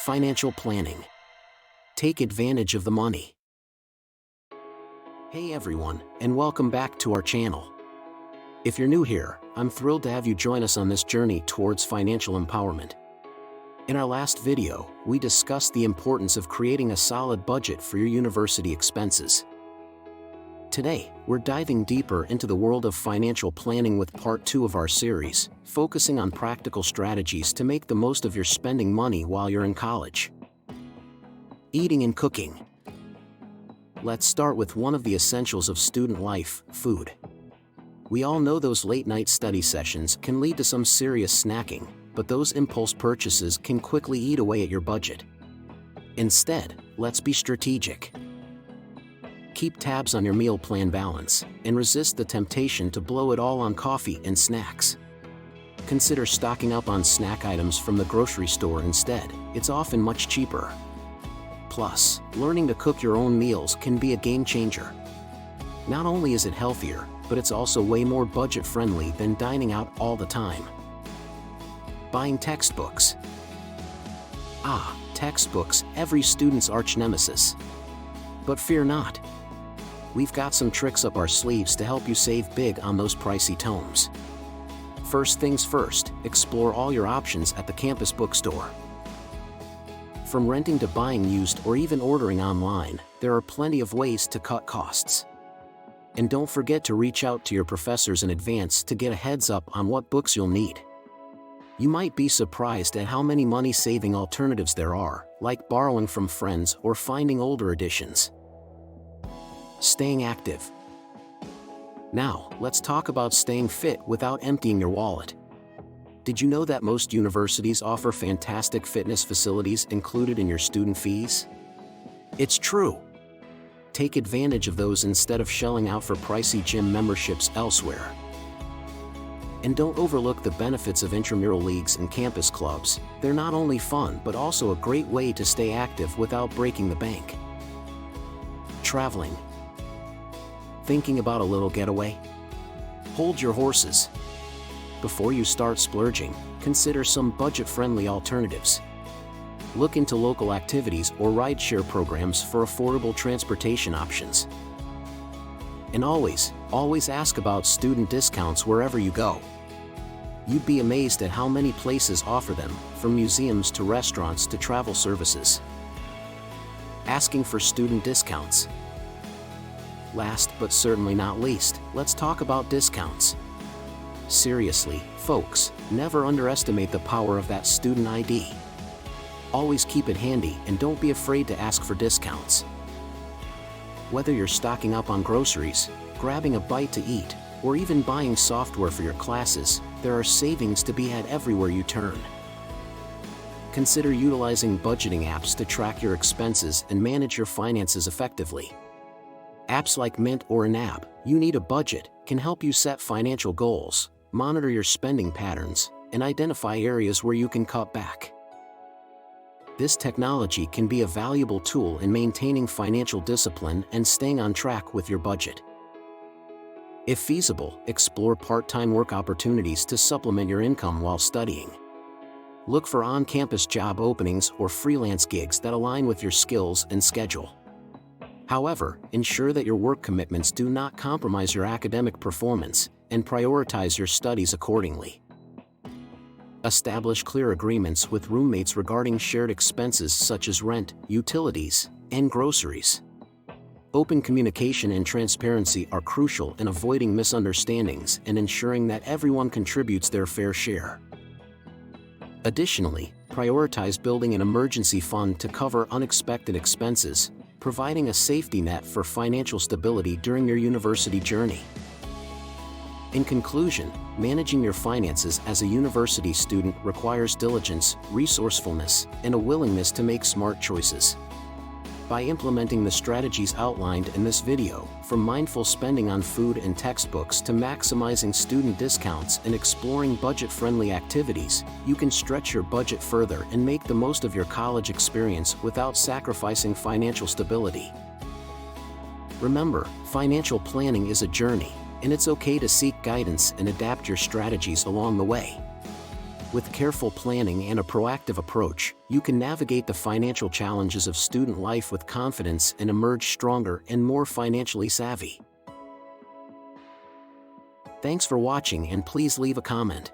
financial planning. Take advantage of the money. Hey everyone, and welcome back to our channel. If you're new here, I'm thrilled to have you join us on this journey towards financial empowerment. In our last video, we discussed the importance of creating a solid budget for your university expenses. Today, we're diving deeper into the world of financial planning with part 2 of our series, focusing on practical strategies to make the most of your spending money while you're in college. Eating and cooking. Let's start with one of the essentials of student life, food. We all know those late-night study sessions can lead to some serious snacking, but those impulse purchases can quickly eat away at your budget. Instead, let's be strategic. Keep tabs on your meal plan balance, and resist the temptation to blow it all on coffee and snacks. Consider stocking up on snack items from the grocery store instead. It's often much cheaper. Plus, learning to cook your own meals can be a game changer. Not only is it healthier, but it's also way more budget-friendly than dining out all the time. Buying textbooks. Textbooks, every student's arch nemesis. But fear not. We've got some tricks up our sleeves to help you save big on those pricey tomes. First things first, explore all your options at the campus bookstore. From renting to buying used or even ordering online, there are plenty of ways to cut costs. And don't forget to reach out to your professors in advance to get a heads up on what books you'll need. You might be surprised at how many money-saving alternatives there are, like borrowing from friends or finding older editions. Staying active. Now, let's talk about staying fit without emptying your wallet. Did you know that most universities offer fantastic fitness facilities included in your student fees? It's true. Take advantage of those instead of shelling out for pricey gym memberships elsewhere. And don't overlook the benefits of intramural leagues and campus clubs. They're not only fun but also a great way to stay active without breaking the bank. Traveling. Thinking about a little getaway? Hold your horses. Before you start splurging, consider some budget-friendly alternatives. Look into local activities or rideshare programs for affordable transportation options. And always ask about student discounts wherever you go. You'd be amazed at how many places offer them, from museums to restaurants to travel services. Asking for student discounts. Last but certainly not least, let's talk about discounts. Seriously, folks, never underestimate the power of that student ID. Always keep it handy and don't be afraid to ask for discounts. Whether you're stocking up on groceries, grabbing a bite to eat, or even buying software for your classes, there are savings to be had everywhere you turn. Consider utilizing budgeting apps to track your expenses and manage your finances effectively. Apps like Mint or Anab, You Need a Budget, can help you set financial goals, monitor your spending patterns, and identify areas where you can cut back. This technology can be a valuable tool in maintaining financial discipline and staying on track with your budget. If feasible, explore part-time work opportunities to supplement your income while studying. Look for on-campus job openings or freelance gigs that align with your skills and schedule. However, ensure that your work commitments do not compromise your academic performance, and prioritize your studies accordingly. Establish clear agreements with roommates regarding shared expenses such as rent, utilities, and groceries. Open communication and transparency are crucial in avoiding misunderstandings and ensuring that everyone contributes their fair share. Additionally, prioritize building an emergency fund to cover unexpected expenses, providing a safety net for financial stability during your university journey. In conclusion, managing your finances as a university student requires diligence, resourcefulness, and a willingness to make smart choices. By implementing the strategies outlined in this video, from mindful spending on food and textbooks to maximizing student discounts and exploring budget-friendly activities, you can stretch your budget further and make the most of your college experience without sacrificing financial stability. Remember, financial planning is a journey, and it's okay to seek guidance and adapt your strategies along the way. With careful planning and a proactive approach, you can navigate the financial challenges of student life with confidence and emerge stronger and more financially savvy. Thanks for watching, and please leave a comment.